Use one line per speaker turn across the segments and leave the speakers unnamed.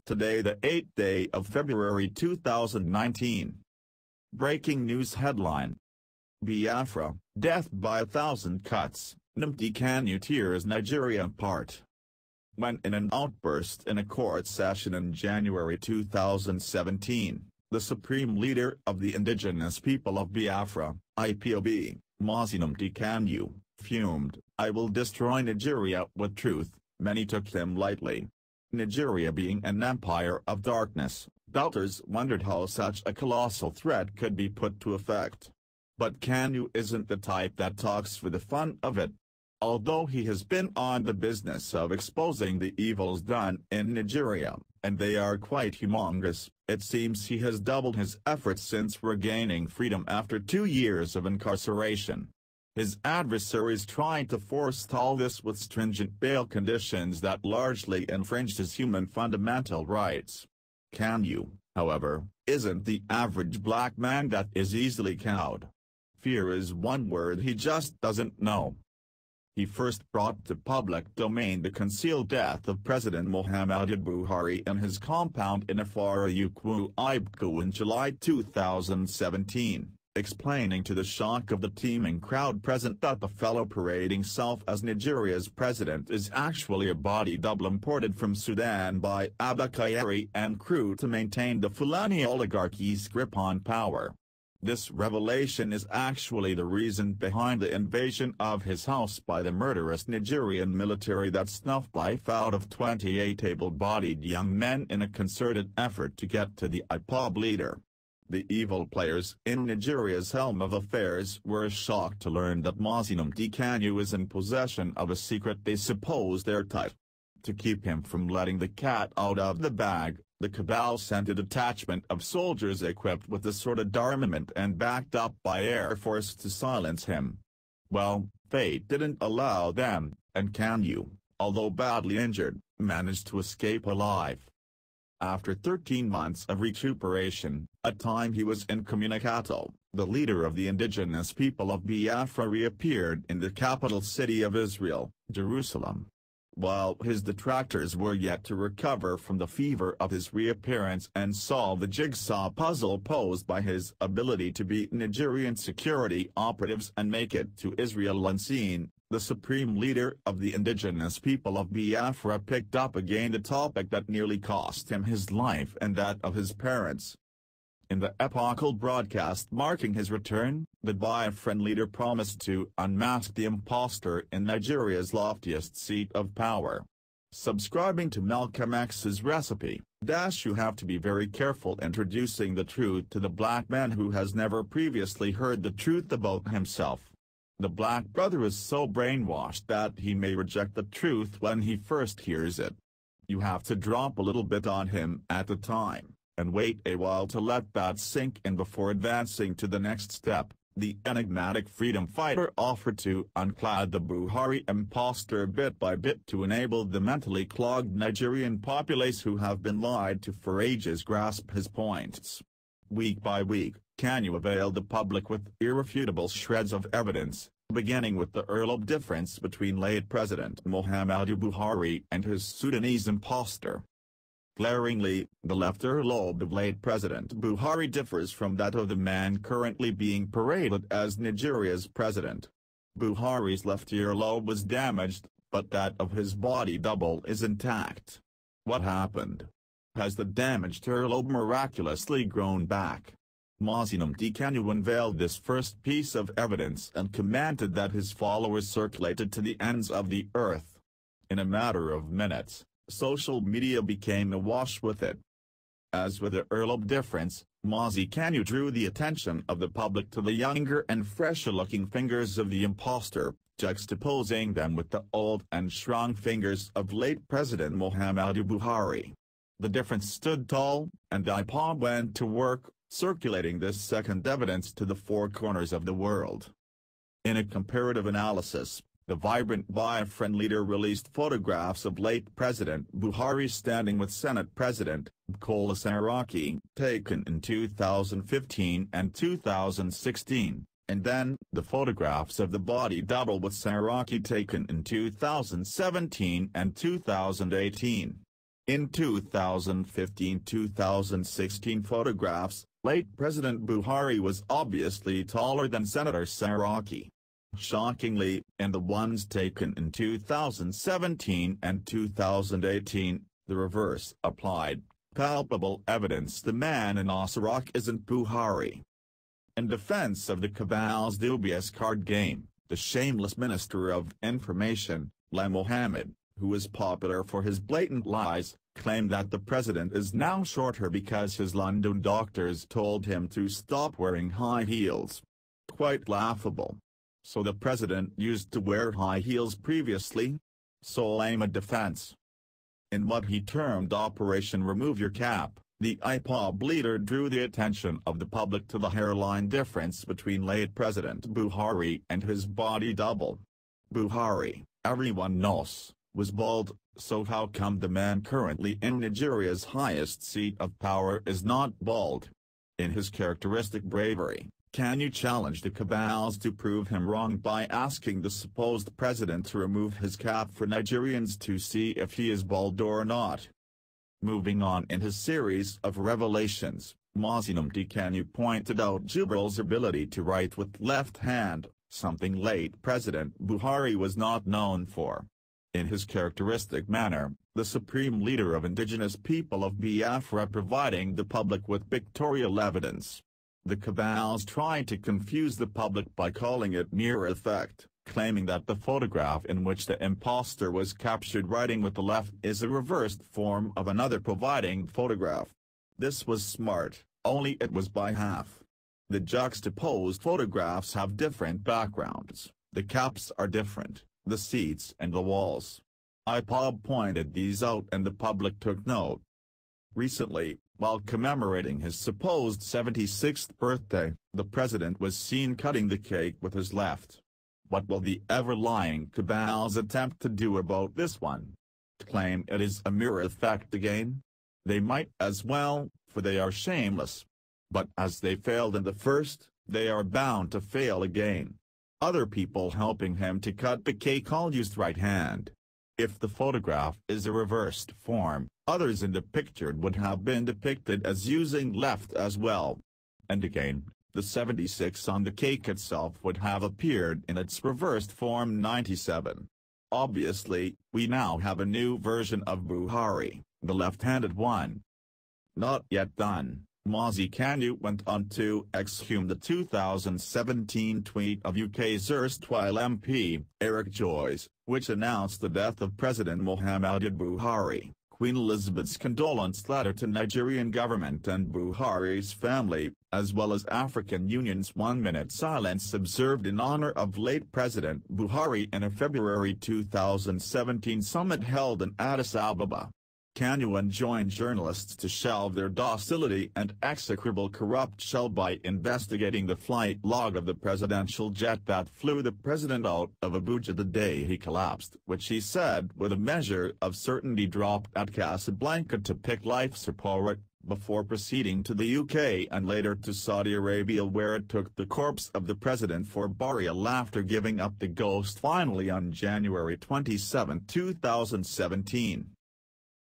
Today, the 8th day of February 2019. Breaking news headline. Biafra, death by 1,000 cuts, Nnamdi Kanu tears Nigeria apart. When in an outburst in a court session in January 2017, the supreme leader of the Indigenous People of Biafra, Ipob, Mazi Nnamdi Kanu, fumed, "I will destroy Nigeria with truth," many took him lightly. Nigeria being an empire of darkness, doubters wondered how such a colossal threat could be put to effect. But Kanu isn't the type that talks for the fun of it. Although he has been on the business of exposing the evils done in Nigeria, and they are quite humongous, it seems he has doubled his efforts since regaining freedom after 2 years of incarceration. His adversaries tried to forestall this with stringent bail conditions that largely infringed his human fundamental rights. Kanu, however, isn't the average black man that is easily cowed. Fear is one word he just doesn't know. He first brought to public domain the concealed death of President Muhammadu Buhari in his compound in Afara-Ukwu Ibeku in July 2017. Explaining to the shock of the teeming crowd present that the fellow parading self as Nigeria's president is actually a body double imported from Sudan by Abba Kyari and crew to maintain the Fulani oligarchy's grip on power. This revelation is actually the reason behind the invasion of his house by the murderous Nigerian military that snuffed life out of 28 able-bodied young men in a concerted effort to get to the Ipob leader. The evil players in Nigeria's helm of affairs were shocked to learn that Mazi Nnamdi Kanu is in possession of a secret they supposed airtight. To keep him from letting the cat out of the bag, the cabal sent a detachment of soldiers equipped with assorted armament and backed up by airforce to silence him. Well, fate didn't allow them, and Kanu, although badly injured, managed to escape alive. After 13 months of recuperation, a time he was incommunicado, the leader of the Indigenous People of Biafra reappeared in the capital city of Israel, Jerusalem. While his detractors were yet to recover from the fever of his reappearance and solve the jigsaw puzzle posed by his ability to beat Nigerian security operatives and make it to Israel unseen, the supreme leader of the Indigenous People of Biafra picked up again the topic that nearly cost him his life and that of his parents. In the epochal broadcast marking his return, the Biafran leader promised to unmask the impostor in Nigeria's loftiest seat of power. Subscribing to Malcolm X's recipe, you have to be very careful introducing the truth to the black man who has never previously heard the truth about himself. The black brother is so brainwashed that he may reject the truth when he first hears it. You have to drop a little bit on him at a time, and wait a while to let that sink in before advancing to the next step. The enigmatic freedom fighter offered to unclad the Buhari impostor bit by bit to enable the mentally clogged Nigerian populace who have been lied to for ages grasp his points. Week by week, Kanu availed the public with irrefutable shreds of evidence, beginning with the early difference between late President Muhammadu Buhari and his Sudanese impostor. Glaringly, the left earlobe of late President Buhari differs from that of the man currently being paraded as Nigeria's president. Buhari's left earlobe was damaged, but that of his body double is intact. What happened? Has the damaged earlobe miraculously grown back? Mazi Nnamdi Kanu unveiled this first piece of evidence and commanded that his followers circulate it to the ends of the earth. In a matter of minutes, social media became awash with it. As with the earlobe difference, Mazi Kanu drew the attention of the public to the younger and fresher-looking fingers of the impostor, juxtaposing them with the old and shrunk fingers of late President Muhammadu Buhari. The difference stood tall, and Ipob went to work, circulating this second evidence to the four corners of the world. In a comparative analysis, the vibrant Biafran leader released photographs of late President Buhari standing with Senate President colossal taken in 2015 and 2016, and then the photographs of the body double with Saraki taken in 2017 and 2018. In 2015-2016 photographs, late President Buhari was obviously taller than Senator Saraki. Shockingly, in the ones taken in 2017 and 2018, the reverse applied. Palpable evidence the man in Asarok isn't Buhari. In defense of the cabal's dubious card game, the shameless Minister of Information, Lai Mohammed, who is popular for his blatant lies, claimed that the president is now shorter because his London doctors told him to stop wearing high heels. Quite laughable. So the president used to wear high heels previously? So lame a defense. In what he termed Operation Remove Your Cap, the Ipob leader drew the attention of the public to the hairline difference between late President Buhari and his body double. Buhari, everyone knows, was bald, so how come the man currently in Nigeria's highest seat of power is not bald? In his characteristic bravery, Kanu challenged the cabals to prove him wrong by asking the supposed president to remove his cap for Nigerians to see if he is bald or not. Moving on in his series of revelations, Mazi Nnamdi Kanu pointed out Jibril's ability to write with left hand, something late President Buhari was not known for. In his characteristic manner, the supreme leader of Indigenous People of Biafra providing the public with pictorial evidence. The cabals tried to confuse the public by calling it mirror effect, claiming that the photograph in which the imposter was captured writing with the left is a reversed form of another providing photograph. This was smart, only it was by half. The juxtaposed photographs have different backgrounds, the caps are different, the seats and the walls. Ipob pointed these out and the public took note. Recently, while commemorating his supposed 76th birthday, the president was seen cutting the cake with his left. What will the ever-lying cabals attempt to do about this one? Claim it is a mirror effect again? They might as well, for they are shameless. But as they failed in the first, they are bound to fail again. Other people helping him to cut the cake all used right hand. If the photograph is a reversed form, others in the picture would have been depicted as using left as well. And again, the 76 on the cake itself would have appeared in its reversed form 97. Obviously, we now have a new version of Buhari, the left-handed one. Not yet done. Mazi Kanu went on to exhume the 2017 tweet of UK's erstwhile MP, Eric Joyce, which announced the death of President Muhammadu Buhari, Queen Elizabeth's condolence letter to Nigerian government and Buhari's family, as well as African Union's 1-minute silence observed in honor of late President Buhari in a February 2017 summit held in Addis Ababa. Kanu enjoined journalists to shelve their docility and execrable corrupt shell by investigating the flight log of the presidential jet that flew the president out of Abuja the day he collapsed, which he said with a measure of certainty dropped at Casablanca to pick life support, before proceeding to the UK and later to Saudi Arabia where it took the corpse of the president for burial after giving up the ghost finally on January 27, 2017.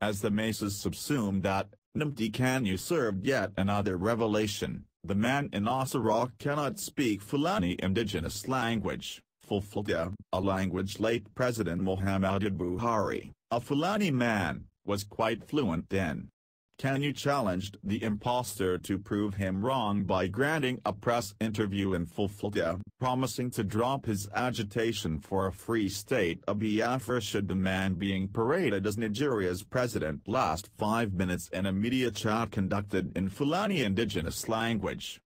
As the masses subsumed that, Nnamdi Kanu served yet another revelation: the man in Asarok cannot speak Fulani indigenous language, Fulfulde, a language late President Muhammadu Buhari, a Fulani man, was quite fluent in. Kanu challenged the imposter to prove him wrong by granting a press interview in Fulfulde, promising to drop his agitation for a free state of Biafra should the man being paraded as Nigeria's president last 5 minutes in a media chat conducted in Fulani indigenous language.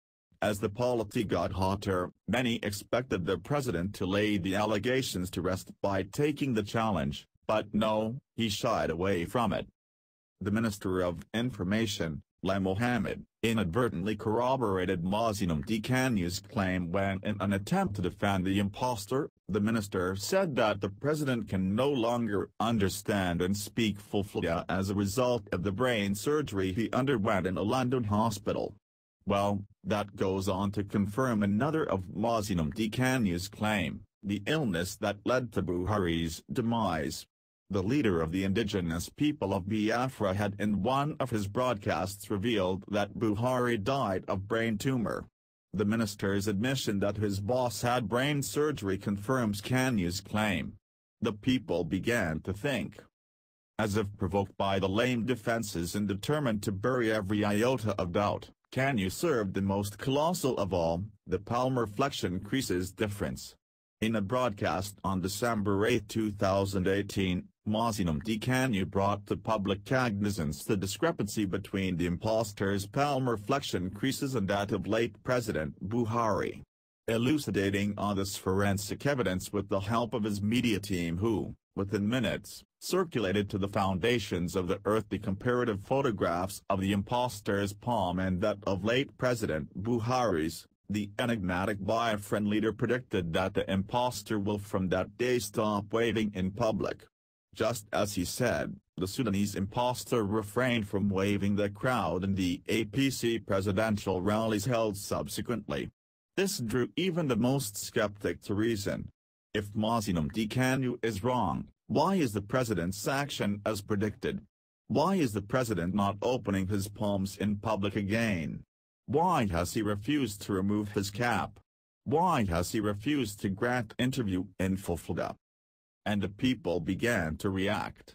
As the polity got hotter, many expected the president to lay the allegations to rest by taking the challenge, but no, he shied away from it. The Minister of Information, Lai Mohammed, inadvertently corroborated Mazi Nnamdi Kanu's claim when in an attempt to defend the imposter, the minister said that the president can no longer understand and speak Fulfulde as a result of the brain surgery he underwent in a London hospital. Well, that goes on to confirm another of Mazi Nnamdi Kanu's claim, the illness that led to Buhari's demise. The leader of the Indigenous People of Biafra had in one of his broadcasts revealed that Buhari died of brain tumor. The minister's admission that his boss had brain surgery confirms Kanu's claim. The people began to think. As if provoked by the lame defenses and determined to bury every iota of doubt, Kanu served the most colossal of all, the palmar flexion creases difference. In a broadcast on December 8, 2018, Mazi Nnamdi Kanu brought to public cognizance the discrepancy between the impostor's palmar flexion creases and that of late President Buhari. Elucidating on this forensic evidence with the help of his media team who, within minutes, circulated to the foundations of the earth the comparative photographs of the impostor's palm and that of late President Buhari's, the enigmatic Biafran leader predicted that the impostor will from that day stop waving in public. Just as he said, the Sudanese impostor refrained from waving the crowd in the APC presidential rallies held subsequently. This drew even the most skeptic to reason. If Mazi Nnamdi Kanu is wrong, why is the president's action as predicted? Why is the president not opening his palms in public again? Why has he refused to remove his cap? Why has he refused to grant interview in Fulfulda? And the people began to react.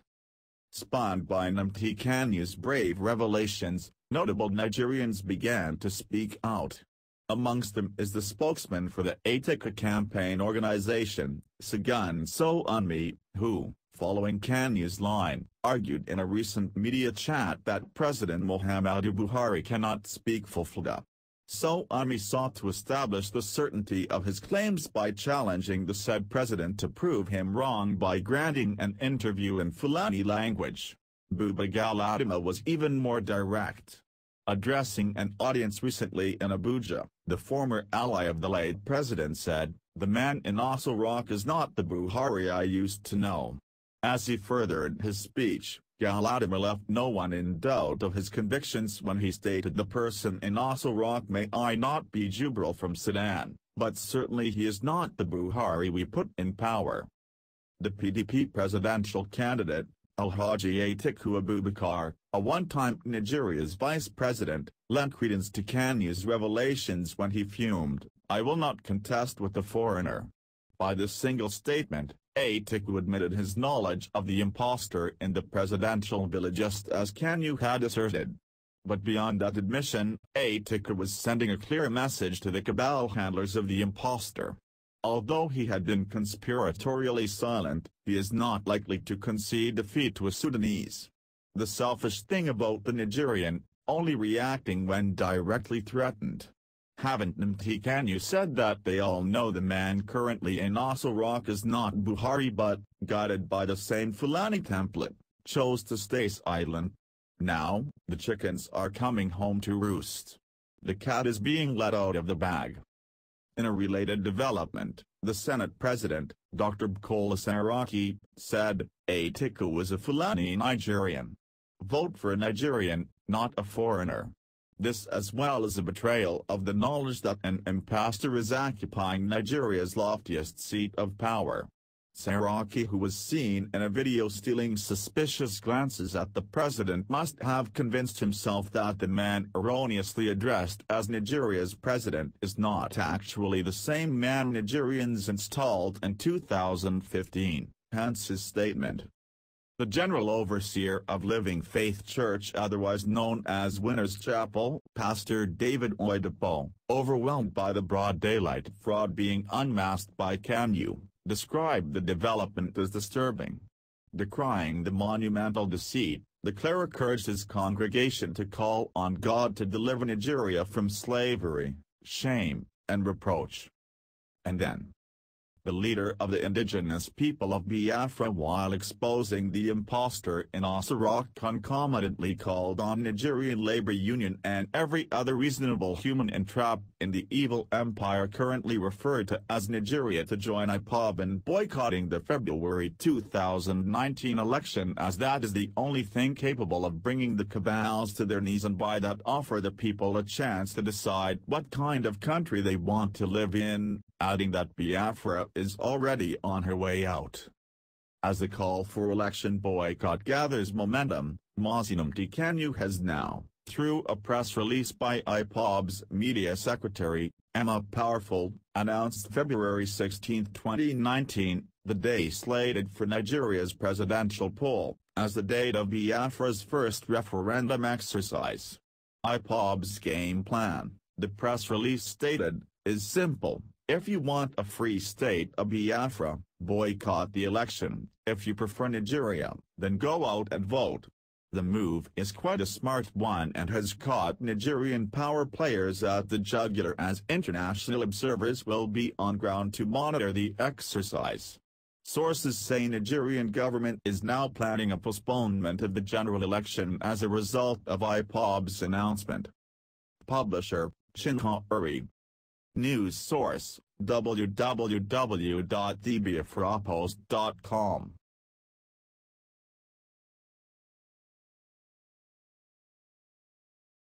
Spawned by Nnamdi Kanu's brave revelations, notable Nigerians began to speak out. Amongst them is the spokesman for the Atika campaign organization, Sudan So On Me, who, following Kanu's line, argued in a recent media chat that President Muhammadu Buhari cannot speak Fulfulda. So On Me sought to establish the certainty of his claims by challenging the said president to prove him wrong by granting an interview in Fulani language. Buba Galadima was even more direct. Addressing an audience recently in Abuja, the former ally of the late president said, "The man in Aso Rock is not the Buhari I used to know." As he furthered his speech, Galadima left no one in doubt of his convictions when he stated the person in Aso Rock may I not be Jubril from Sudan, but certainly he is not the Buhari we put in power. The PDP presidential candidate, Alhaji Atiku Abubakar, a one-time Nigeria's vice president, lent credence to Kanu's revelations when he fumed, "I will not contest with the foreigner." By this single statement, Atiku admitted his knowledge of the impostor in the presidential villa just as Kanu had asserted. But beyond that admission, Atiku was sending a clear message to the cabal handlers of the impostor. Although he had been conspiratorially silent, he is not likely to concede defeat to a Sudanese. The selfish thing about the Nigerian, only reacting when directly threatened. Haven't Nnamdi Kanu said that they all know the man currently in Aso Rock is not Buhari but, guided by the same Fulani template, chose to stay silent? Now, the chickens are coming home to roost. The cat is being let out of the bag. In a related development, the Senate President, Dr. Bukola Saraki, said, "Atiku is a Fulani Nigerian. Vote for a Nigerian, not a foreigner." This as well as a betrayal of the knowledge that an impostor is occupying Nigeria's loftiest seat of power. Saraki, who was seen in a video stealing suspicious glances at the president, must have convinced himself that the man erroneously addressed as Nigeria's president is not actually the same man Nigerians installed in 2015, hence his statement. The General Overseer of Living Faith Church, otherwise known as Winners Chapel, Pastor David Oyedepo, overwhelmed by the broad daylight fraud being unmasked by Kanu, described the development as disturbing. Decrying the monumental deceit, the cleric urged his congregation to call on God to deliver Nigeria from slavery, shame, and reproach. And then, the leader of the Indigenous People of Biafra, while exposing the impostor in Aso Rock, concomitantly called on Nigerian labor union and every other reasonable human entrapped in the evil empire currently referred to as Nigeria to join Ipob in boycotting the February 2019 election, as that is the only thing capable of bringing the cabals to their knees and by that offer the people a chance to decide what kind of country they want to live in, adding that Biafra is already on her way out. As the call for election boycott gathers momentum, Mazi Nnamdi Kanu has now, through a press release by Ipob's media secretary, Emma Powerful, announced February 16, 2019, the day slated for Nigeria's presidential poll, as the date of Biafra's first referendum exercise. Ipob's game plan, the press release stated, is simple. If you want a free state of Biafra, boycott the election. If you prefer Nigeria, then go out and vote. The move is quite a smart one and has caught Nigerian power players at the jugular, as international observers will be on ground to monitor the exercise. Sources say Nigerian government is now planning a postponement of the general election as a result of Ipob's announcement. Publisher, Chinha. News source, www.thebiafrapost.com.